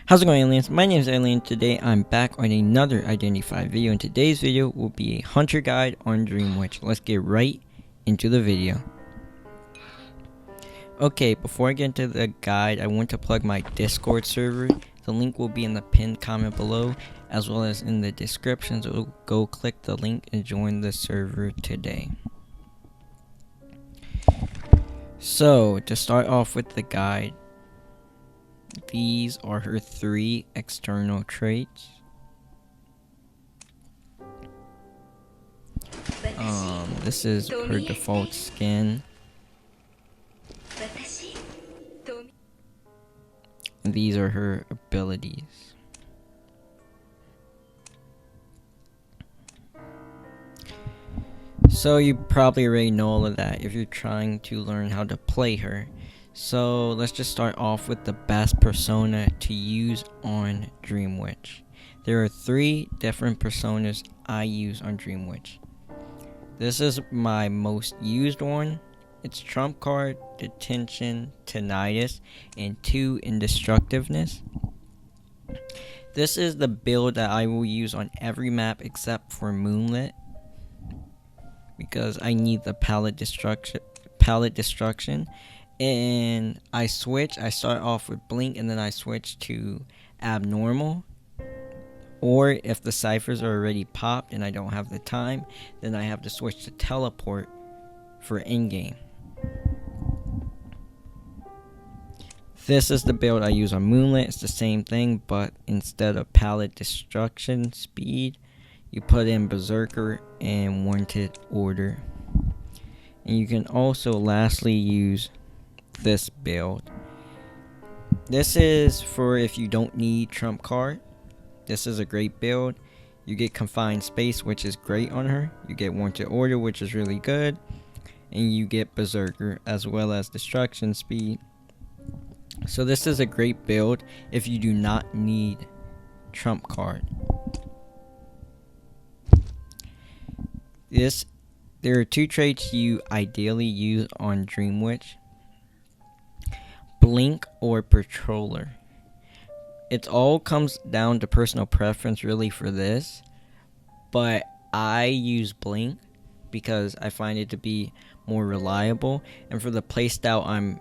How's it going, aliens? My name is iALiEN. Today I'm back on another Identity 5 video. In today's video will be a hunter guide on Dream Witch. Let's get right into the video. Okay, before I get into the guide, I want to plug my Discord server. The link will be in the pinned comment below, as well as in the description, so go click the link and join the server today. So, to start off with the guide, these are her 3 external traits. This is her default skin. And these are her abilities. So you probably already know all of that if you're trying to learn how to play her. So let's just start off with the best persona to use on Dream Witch. There are 3 different personas I use on Dream Witch. This is my most used one. It's Trump Card, Detention, Tinnitus, and 2 Indestructiveness. This is the build that I will use on every map except for Moonlit, because I need the palette destruction. And I start off with Blink and then I switch to Abnormal. Or if the ciphers are already popped and I don't have the time, then I have to switch to Teleport for in-game. This is the build I use on Moonlit. It's the same thing, but instead of palette destruction speed, you put in Berserker and Wanted Order. And you can also lastly use this build. This is for if you don't need Trump Card. This is a great build. You get Confined Space, which is great on her. You get Wanted Order, which is really good. And you get Berserker as well as Destruction Speed. So this is a great build if you do not need Trump Card. There are 2 traits you ideally use on Dream Witch: Blink or Patroller. It all comes down to personal preference really for this, but I use Blink because I find it to be more reliable, and for the playstyle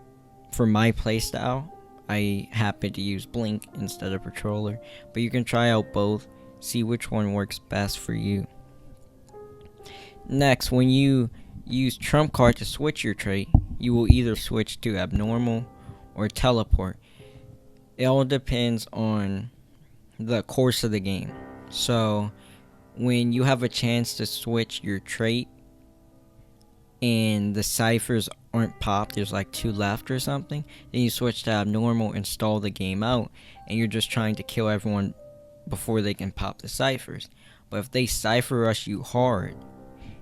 for my playstyle I happen to use Blink instead of Patroller, but you can try out both, see which one works best for you. Next, when you use Trump Card to switch your trait, you will either switch to Abnormal or Teleport. It all depends on the course of the game. So when you have a chance to switch your trait and the ciphers aren't popped, there's like 2 left or something, then you switch to Abnormal and stall the game out, and you're just trying to kill everyone before they can pop the ciphers. But if they cipher rush you hard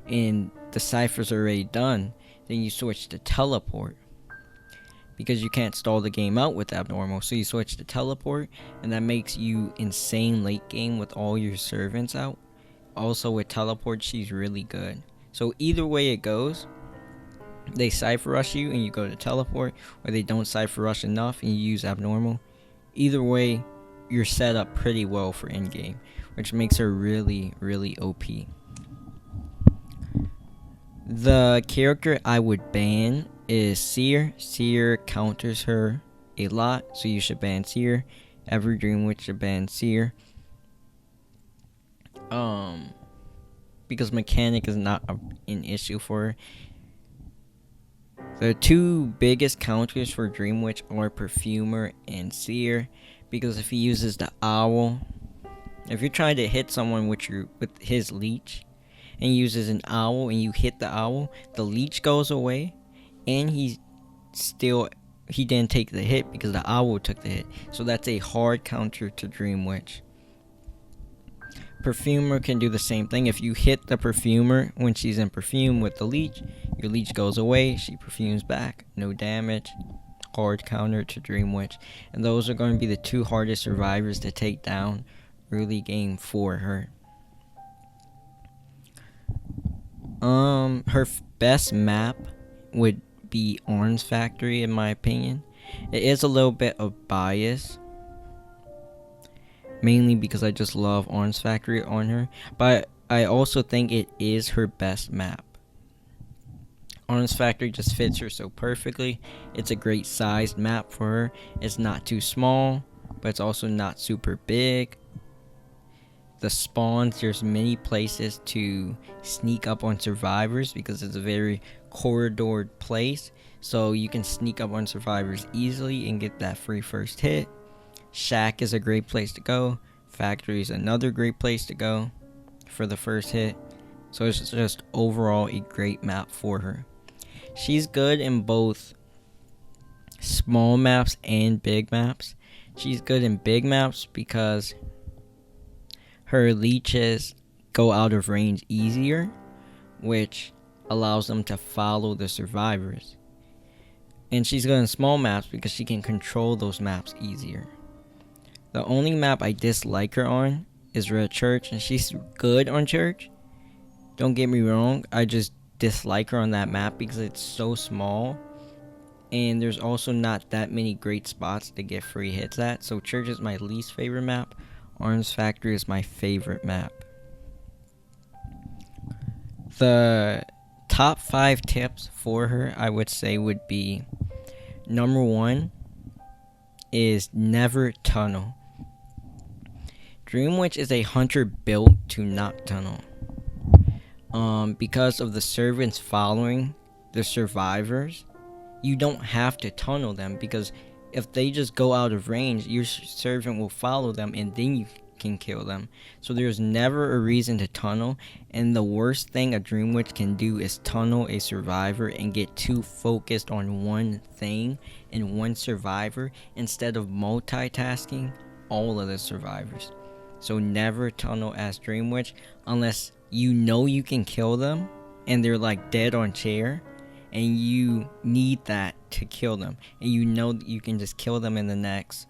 and the ciphers are already done, then you switch to Teleport, because you can't stall the game out with Abnormal. So you switch to Teleport, and that makes you insane late game with all your servants out. Also with Teleport, she's really good. So either way it goes, they cipher rush you and you go to Teleport, or they don't cipher rush enough and you use Abnormal. Either way, you're set up pretty well for in-game, which makes her really, really OP. The character I would ban is Seer. Seer counters her a lot, so you should ban Seer. Every Dream Witch should ban Seer. Because mechanic is not an issue for her. The 2 biggest counters for Dream Witch are Perfumer and Seer, because if he uses the owl, if you're trying to hit someone with his leech and uses an owl and you hit the owl, the leech goes away and he didn't take the hit because the owl took the hit. So that's a hard counter to Dream Witch. Perfumer can do the same thing. If you hit the Perfumer when she's in Perfume with the leech, your leech goes away, she perfumes back, no damage. Hard counter to Dream Witch. And those are going to be the 2 hardest survivors to take down early game for her. Her best map would be Orange Factory, in my opinion. It is a little bit of bias, mainly because I just love Orange Factory on her, but I also think it is her best map. Orange Factory just fits her so perfectly. It's a great sized map for her. It's not too small, but it's also not super big. The spawns, there's many places to sneak up on survivors because it's a very corridored place, so you can sneak up on survivors easily and get that free first hit. Shack is a great place to go. Factory is another great place to go for the first hit. So it's just overall a great map for her. She's good in both small maps and big maps. She's good in big maps because her leeches go out of range easier, which allows them to follow the survivors. And she's good in small maps because she can control those maps easier. The only map I dislike her on is Red Church, and she's good on Church. Don't get me wrong, I just dislike her on that map because it's so small, and there's also not that many great spots to get free hits at. So Church is my least favorite map. Orange Factory is my favorite map. The top 5 tips for her, I would say, would be: number 1 is never tunnel. Dream Witch is a hunter built to not tunnel. Because of the servants following the survivors, you don't have to tunnel them, because if they just go out of range, your servant will follow them and then you can kill them. So there's never a reason to tunnel, and the worst thing a Dream Witch can do is tunnel a survivor and get too focused on one thing and one survivor instead of multitasking all of the survivors. So never tunnel as Dream Witch unless you know you can kill them and they're like dead on chair, and you need that to kill them, and you know that you can just kill them in the next,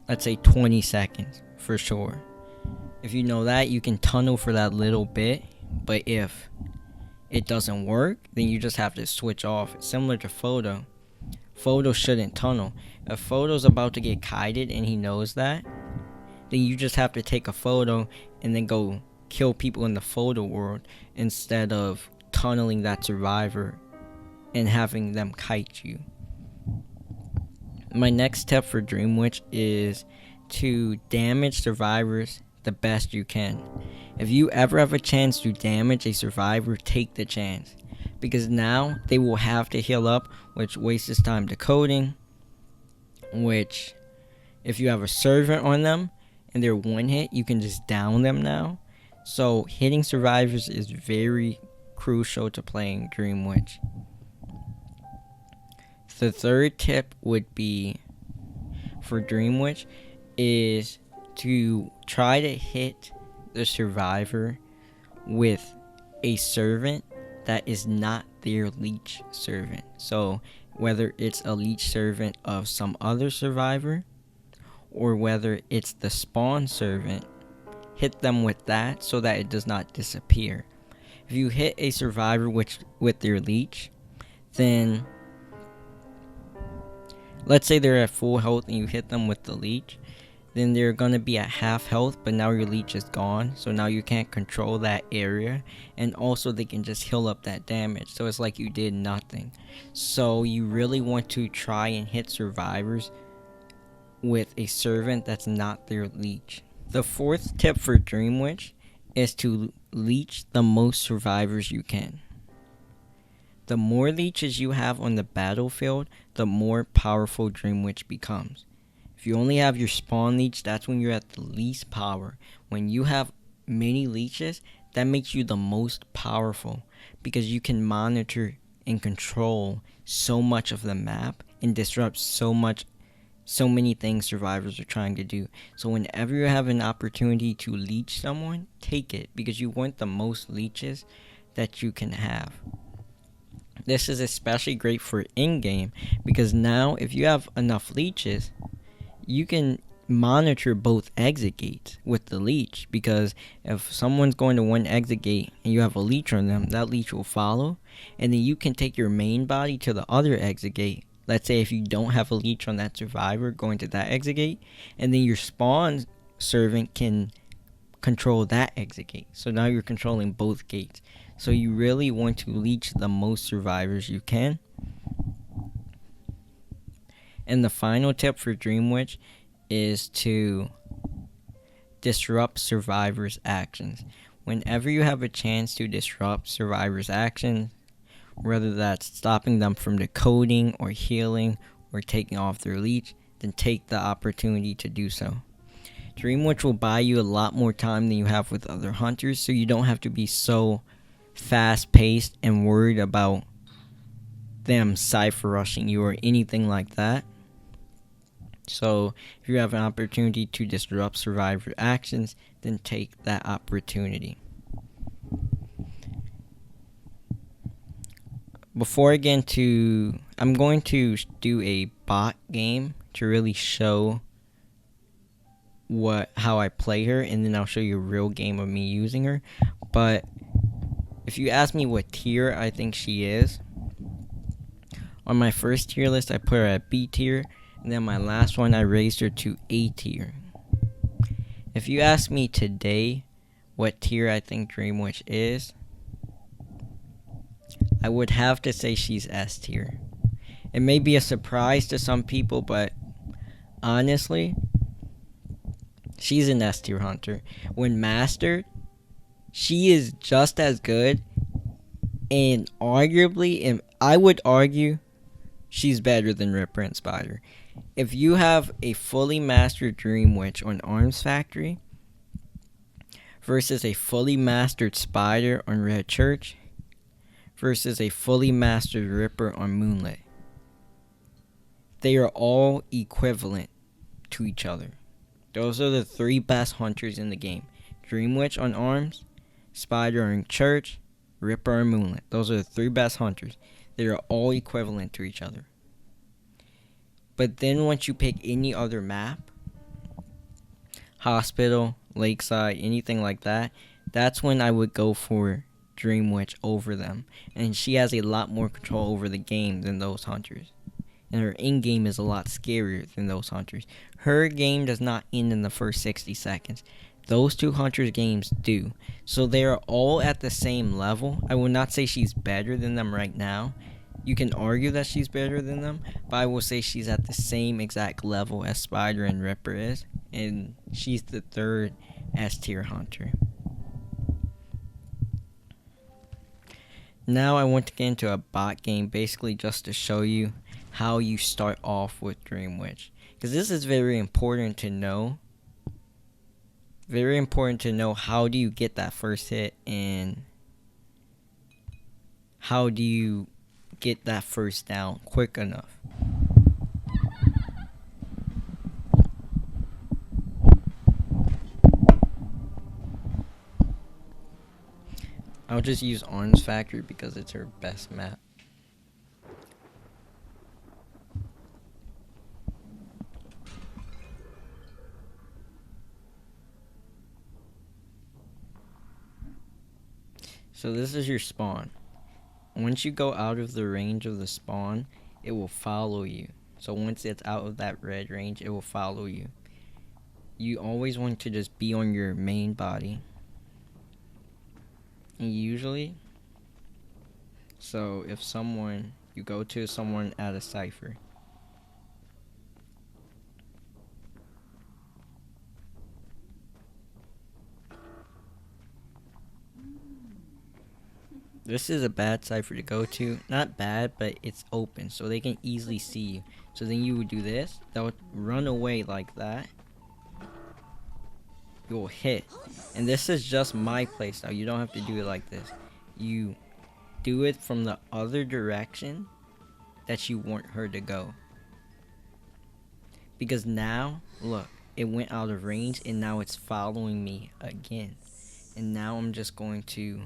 let's say, 20 seconds for sure. If you know that, you can tunnel for that little bit. But if it doesn't work, then you just have to switch off. It's similar to Photo. Photo shouldn't tunnel. If Photo's about to get kited and he knows that, then you just have to take a photo and then go kill people in the photo world instead of tunneling that survivor and having them kite you. My next tip for Dream Witch is to damage survivors the best you can. If you ever have a chance to damage a survivor, take the chance, because now they will have to heal up, which wastes time decoding, which if you have a servant on them and they're one hit, you can just down them now. So hitting survivors is very crucial to playing Dream Witch. The third tip would be for Dream Witch is to try to hit the survivor with a servant that is not their leech servant. So whether it's a leech servant of some other survivor or whether it's the spawn servant, hit them with that so that it does not disappear. If you hit a survivor with their leech, then let's say they're at full health and you hit them with the leech, then they're gonna be at half health, but now your leech is gone, so now you can't control that area, and also they can just heal up that damage, so it's like you did nothing. So you really want to try and hit survivors with a servant that's not their leech. The fourth tip for Dream Witch is to leech the most survivors you can. The more leeches you have on the battlefield, the more powerful Dream Witch becomes. If you only have your spawn leech, that's when you're at the least power. When you have many leeches, that makes you the most powerful, because you can monitor and control so much of the map and disrupt so many things survivors are trying to do. So whenever you have an opportunity to leech someone, take it, because you want the most leeches that you can have. This is especially great for in-game, because now if you have enough leeches, you can monitor both exit gates with the leech, because if someone's going to one exit gate and you have a leech on them, that leech will follow, and then you can take your main body to the other exit gate let's say if you don't have a leech on that survivor, going to that exit gate, and then your spawn servant can control that exit gate. So now you're controlling both gates. So you really want to leech the most survivors you can. And the final tip for Dream Witch is to disrupt survivors' actions. Whenever you have a chance to disrupt survivors' actions, whether that's stopping them from decoding or healing or taking off their leech, then take the opportunity to do so. Dream Witch will buy you a lot more time than you have with other hunters, so you don't have to be so fast-paced and worried about them cypher rushing you or anything like that. So if you have an opportunity to disrupt survivor actions, then take that opportunity. Before I get into, I'm going to do a bot game to really show how I play her, and then I'll show you a real game of me using her. But if you ask me what tier I think she is, on my first tier list I put her at B tier, and then my last one I raised her to A tier. If you ask me today what tier I think Dream Witch is, I would have to say she's S tier. It may be a surprise to some people, but honestly, she's an S tier hunter. When mastered, she is just as good, and arguably, and I would argue, she's better than Ripper and Spider. If you have a fully mastered Dream Witch on Arms Factory versus a fully mastered Spider on Red Church versus a fully mastered Ripper on Moonlit, they are all equivalent to each other. Those are the three best hunters in the game. Dream Witch on Arms, Spider on Church, Ripper on Moonlit. Those are the three best hunters. They are all equivalent to each other. But then once you pick any other map, Hospital, Lakeside, anything like that, that's when I would go for Dream Witch over them. And she has a lot more control over the game than those hunters. And her in-game is a lot scarier than those hunters. Her game does not end in the first 60 seconds. Those two hunters' games do. So they are all at the same level. I will not say she's better than them right now. You can argue that she's better than them, but I will say she's at the same exact level as Spider and Ripper is. And she's the third S tier hunter. Now I want to get into a bot game, basically just to show you how you start off with Dream Witch. Because this is very important to know. Very important to know, how do you get that first hit and how do you get that first down quick enough. I'll just use Arms Factory because it's her best map. So this is your spawn. Once you go out of the range of the spawn, it will follow you. So once it's out of that red range, it will follow you. You always want to just be on your main body. And usually, so if you go to someone at a cipher, this is a bad cipher to go to. Not bad, but it's open, so they can easily see you. So then you would do this. They'll run away like that. You'll hit. And this is just my playstyle. You don't have to do it like this. You do it from the other direction that you want her to go. Because now, look, it went out of range and now it's following me again. And now I'm just going to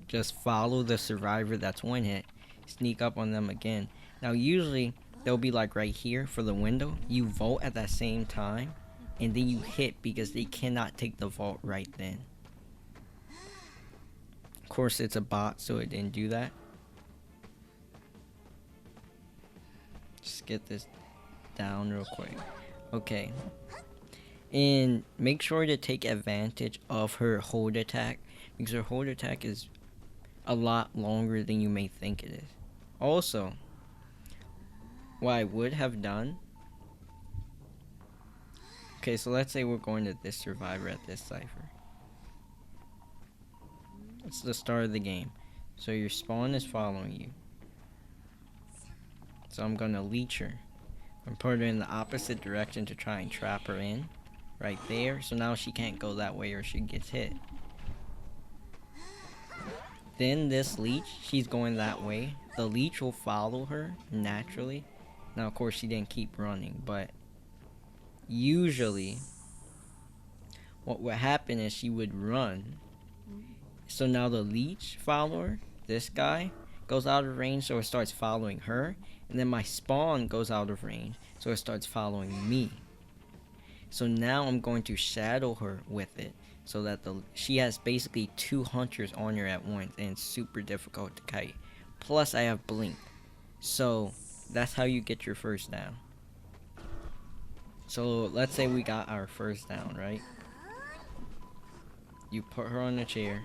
just follow the survivor that's one hit, sneak up on them again. Now usually they'll be like right here for the window. You vault at that same time and then you hit because they cannot take the vault right then. Of course it's a bot, so it didn't do that. Just get this down real quick. Okay. And make sure to take advantage of her hold attack, because her hold attack is a lot longer than you may think it is. Also, what I would have done... Okay, so let's say we're going to this survivor at this cipher. It's the start of the game. So your spawn is following you. So I'm gonna leech her. I'm putting her in the opposite direction to try and trap her in. Right there. So now she can't go that way or she gets hit. Then this leech, she's going that way. The leech will follow her naturally. Now of course she didn't keep running, but usually what would happen is she would run. So now the leech follower, this guy, goes out of range, so it starts following her. And then my spawn goes out of range, so it starts following me. So now I'm going to shadow her with it, so that she has basically 2 hunters on her at once, and it's super difficult to kite. Plus I have blink. So that's how you get your first down. So let's say we got our first down, right? You put her on a chair.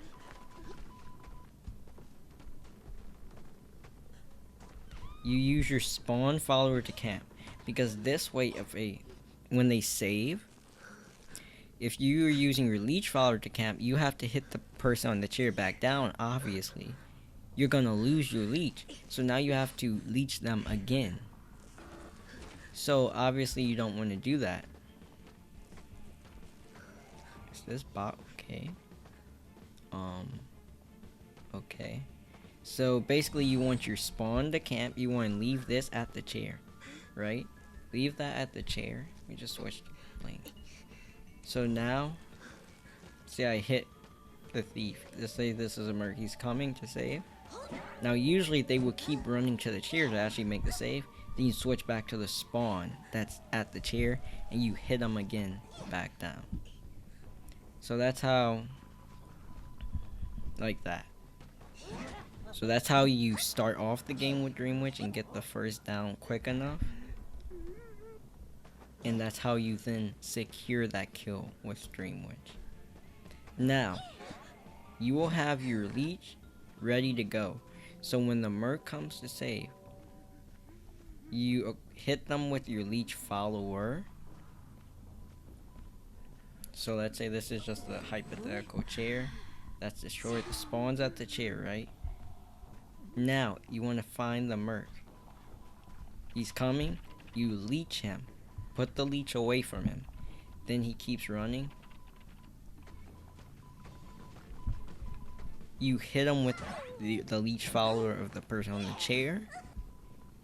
You use your spawn follower to camp, because this way when they save, if you are using your leech follower to camp, you have to hit the person on the chair back down. Obviously you're gonna lose your leech, so now you have to leech them again. So obviously you don't want to do that. Is this bot okay? Okay. So basically you want your spawn to camp, you want to leave this at the chair, right? Leave that at the chair. Let me just switch to blink. So now, see, I hit the thief. Let's say this is a merc, he's coming to save. Now usually they will keep running to the chair to actually make the save. Then you switch back to the spawn that's at the chair and you hit them again back down. So that's how, like that. So that's how you start off the game with Dream Witch and get the first down quick enough. And that's how you then secure that kill with Dream Witch. Now, you will have your leech ready to go. So when the merc comes to save, you hit them with your leech follower. So let's say this is just a hypothetical chair that's destroyed. The spawn's at the chair, right? Now, you want to find the merc. He's coming, you leech him. Put the leech away from him. Then he keeps running. You hit him with the leech follower of the person on the chair.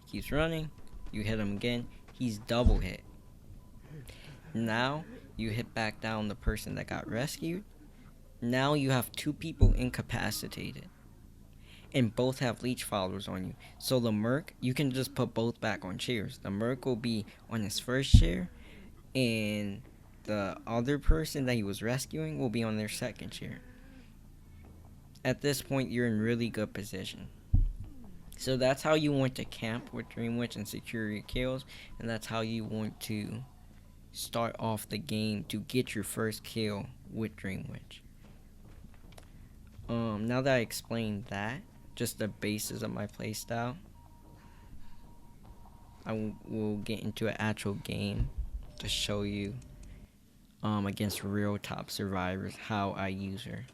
He keeps running. You hit him again. He's double hit. Now, you hit back down the person that got rescued. Now you have 2 people incapacitated. And both have leech followers on you. So the merc, you can just put both back on chairs. The merc will be on his first chair, and the other person that he was rescuing will be on their second chair. At this point, you're in really good position. So that's how you want to camp with Dream Witch and secure your kills, and that's how you want to start off the game to get your first kill with Dream Witch. Now that I explained that, just the basis of my playstyle, I will get into an actual game to show you against real top survivors how I use her.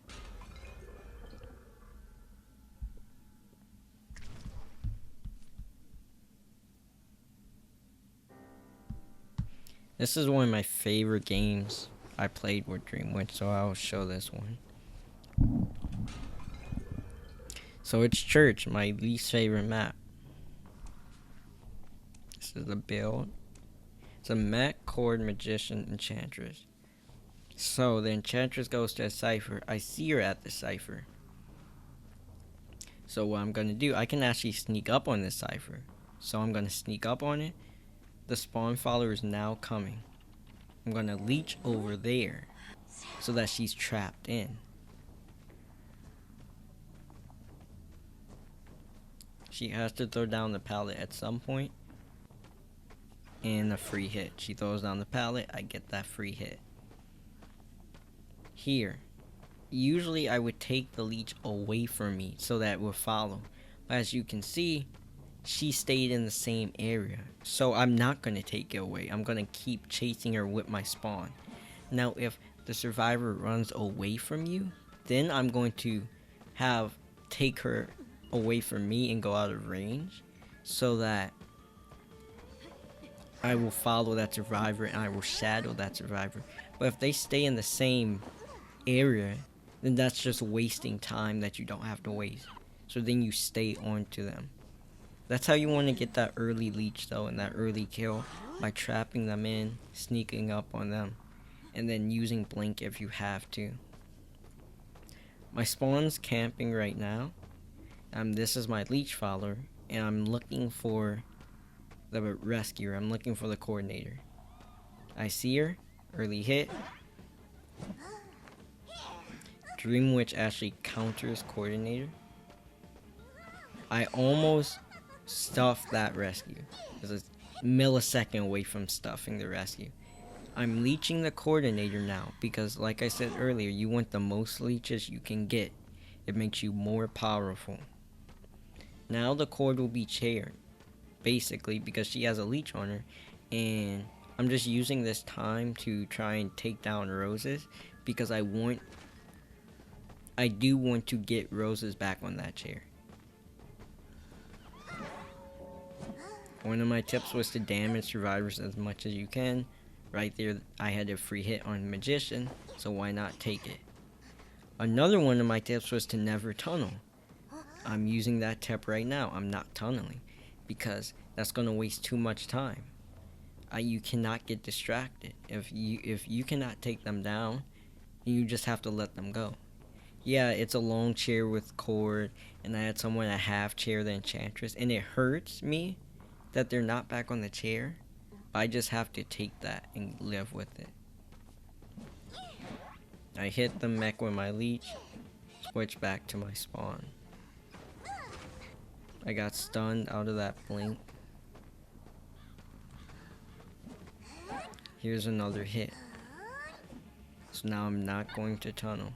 This is one of my favorite games I played with Dream Witch, so I'll show this one. So it's Church, my least favorite map. This is the build. It's a mech, cord, magician, enchantress. So the enchantress goes to a cipher. I see her at the cipher. So what I'm going to do, I can actually sneak up on this cipher. So I'm going to sneak up on it. The spawn follower is now coming. I'm going to leech over there so that she's trapped in. She has to throw down the pallet at some point. and a free hit. She throws down the pallet, I get that free hit. Here, usually I would take the leech away from me so that it would follow. But as you can see, she stayed in the same area. So I'm not going to take it away. I'm going to keep chasing her with my spawn. Now if the survivor runs away from you, then I'm going to take her away from me and go out of range, so that I will follow that survivor and I will shadow that survivor. But if they stay in the same area, then that's just wasting time that you don't have to waste. So then you stay on to them. That's how you want to get that early leech though, and that early kill, by trapping them in, sneaking up on them, and then using blink if you have to. My spawn's camping right now. This is my leech follower, and I'm looking for the rescuer. I'm looking for the coordinator. I see her. Early hit. Dream Witch actually counters coordinator. I almost stuffed that rescue. It was a millisecond away from stuffing the rescue. I'm leeching the coordinator now because, like I said earlier, you want the most leeches you can get. It makes you more powerful. Now the cord will be chaired, basically, because she has a leech on her, and I'm just using this time to try and take down Roses because I do want to get Roses back on that chair. One of my tips was to damage survivors as much as you can. Right there, I had a free hit on Magician, so why not take it? Another one of my tips was to never tunnel. I'm using that tip right now. I'm not tunneling because that's going to waste too much time. You cannot get distracted. If you cannot take them down, you just have to let them go. Yeah, it's a long chair with cord, and I had someone a half chair the Enchantress, and it hurts me that they're not back on the chair. I just have to take that and live with it. I hit the mech with my leech, switch back to my spawn. I got stunned out of that blink. Here's another hit. So now I'm not going to tunnel.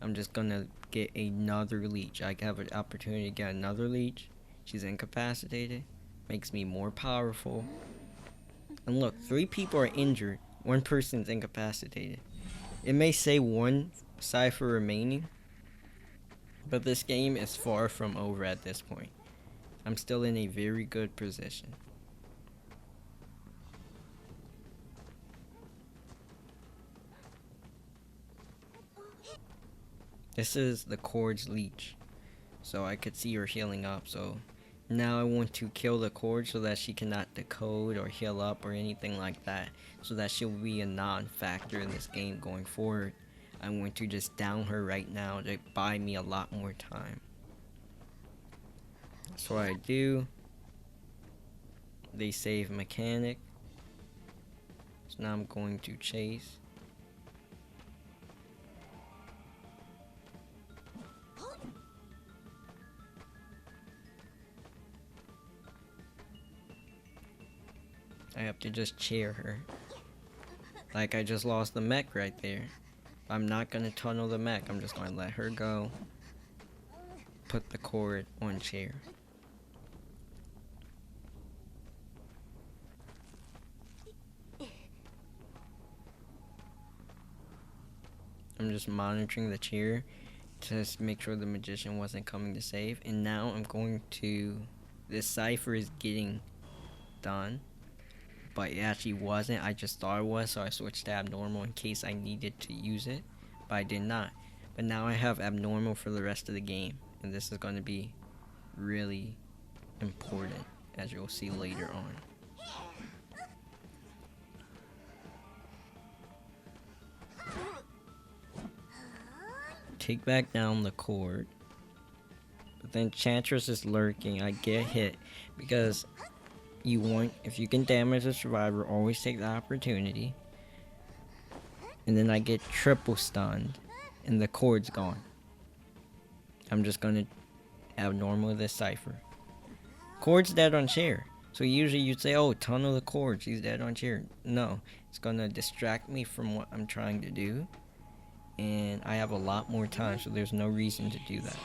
I'm just gonna get another leech. I have an opportunity to get another leech. She's incapacitated. Makes me more powerful. And look, 3 people are injured. 1 person's incapacitated. It may say 1 cipher remaining, but this game is far from over at this point. I'm still in a very good position. This is the Cord's leech, so I could see her healing up. So now I want to kill the Cord so that she cannot decode or heal up or anything like that, so that she'll be a non-factor in this game going forward. I'm going to just down her right now to buy me a lot more time. That's what I do. They save mechanic, so now I'm going to chase. I have to just chair her. Like, I just lost the mech right there. I'm not gonna tunnel the mech. I'm just gonna let her go. Put the cord on chair. I'm just monitoring the chair to make sure the Magician wasn't coming to save. And now I'm going to... This cipher is getting done, but it actually wasn't. I just thought it was, so I switched to abnormal in case I needed to use it, but I did not. But now I have abnormal for the rest of the game, and this is going to be really important, as you'll see later on. Take back down the cord, but then Enchantress is lurking. I get hit because you want, if you can damage a survivor, always take the opportunity. And then I get triple stunned and the cord's gone. I'm just gonna abnormal this cipher. Cord's dead on chair, So usually you'd say, oh, tunnel the cord, she's dead on chair. No, it's gonna distract me from what I'm trying to do. And I have a lot more time, so there's no reason to do that.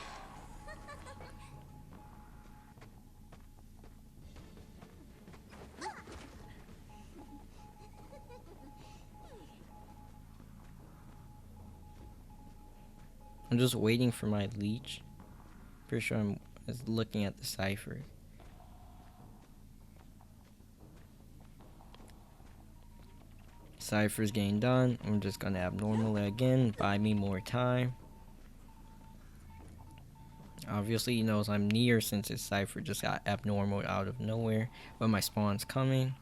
I'm just waiting for my leech. Pretty sure I'm looking at the cipher. Cipher's getting done. I'm just gonna abnormal it again. Buy me more time. Obviously he knows I'm near since his cipher just got abnormal out of nowhere. But my spawn's coming.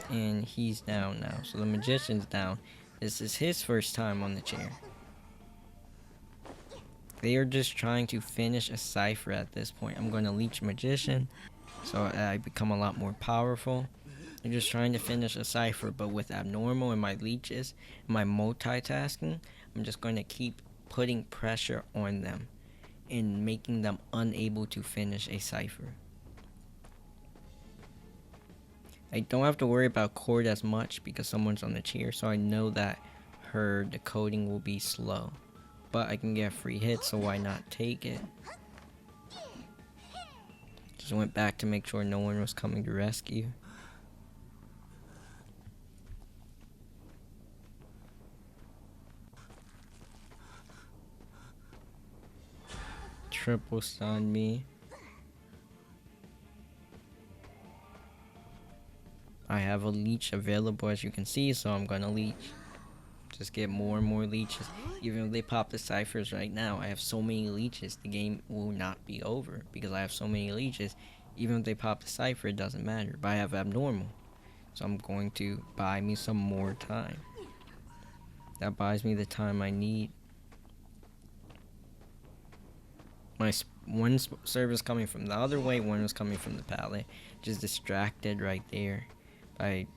And he's down now. So the magician's down. This is his first time on the chair. They are just trying to finish a cipher at this point. I'm going to leech magician so I become a lot more powerful. They're just trying to finish a cipher, but with abnormal and my leeches, my multitasking, I'm just going to keep putting pressure on them and making them unable to finish a cipher. I don't have to worry about cord as much because someone's on the chair, so I know that her decoding will be slow. But I can get free hits, so why not take it? Just went back to make sure no one was coming to rescue. Triple stun me. I have a leech available as you can see, so I'm gonna leech. Just get more and more leeches. Even if they pop the ciphers right now, I have so many leeches, the game will not be over because I have so many leeches. Even if they pop the cipher, it doesn't matter. But I have abnormal, so I'm going to buy me some more time. That buys me the time I need. My one server is coming from the other way, one was coming from the pallet. Just distracted right there by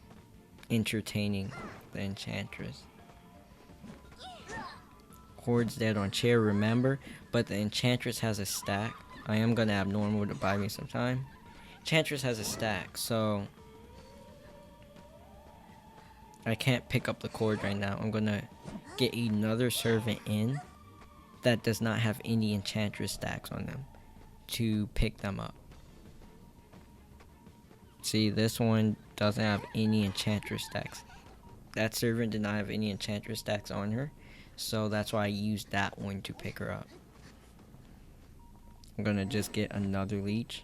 entertaining the enchantress. Cord's dead on chair, remember, but the enchantress has a stack. I am gonna abnormal to buy me some time. Enchantress has a stack, so I can't pick up the cord right now. I'm gonna get another servant in that does not have any enchantress stacks on them to pick them up. See, this one doesn't have any enchantress stacks. That servant did not have any enchantress stacks on her, so that's why I used that one to pick her up. I'm gonna just get another leech.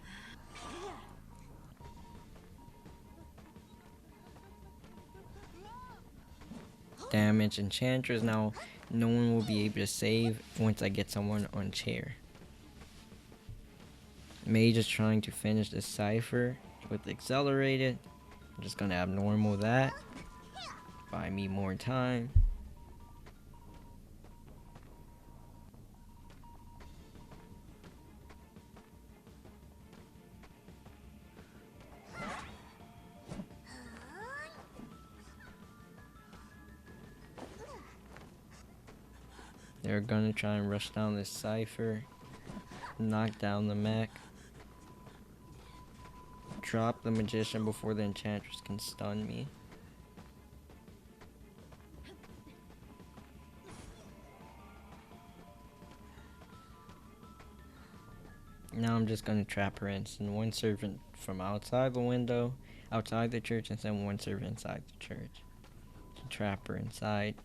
Damage enchantress. Now no one will be able to save once I get someone on chair. Mage is trying to finish the cipher with accelerated. I'm just gonna abnormal that. Buy me more time. They're gonna try and rush down this cipher, knock down the mech, drop the magician before the enchantress can stun me. Now I'm just gonna trap her in. Send one servant from outside the window, outside the church, and send one servant inside the church to trap her inside.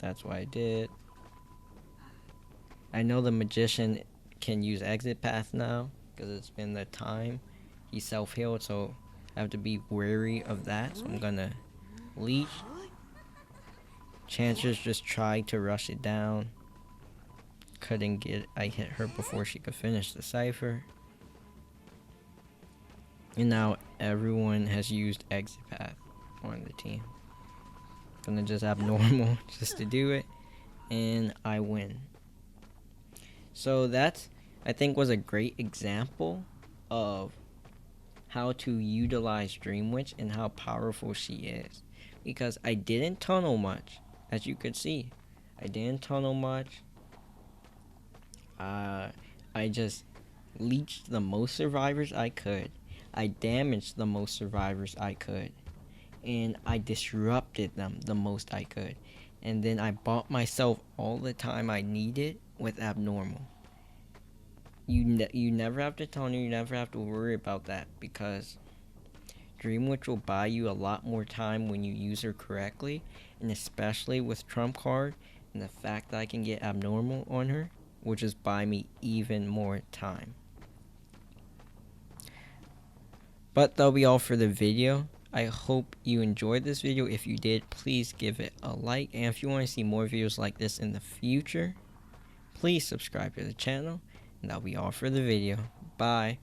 That's what I did. I know the magician can use exit path now because it's been the time he self-healed, so I have to be wary of that. So I'm gonna leech. Chancers just tried to rush it down. Couldn't get. I hit her before she could finish the cipher. And now everyone has used exit path on the team. Gonna just abnormal just to do it, and I win. So that's, I think, was a great example of how to utilize Dream Witch and how powerful she is, because I didn't tunnel much, as you could see. I didn't tunnel much. I just leached the most survivors I could. I damaged the most survivors I could. And I disrupted them the most I could. And then I bought myself all the time I needed with abnormal. You never have to tunnel, you never have to worry about that, because Dreamwitch will buy you a lot more time when you use her correctly, and especially with Trump Card and the fact that I can get abnormal on her will just buy me even more time. But that'll be all for the video. I hope you enjoyed this video. If you did, please give it a like, and if you want to see more videos like this in the future, please subscribe to the channel. And that'll be all for the video. Bye.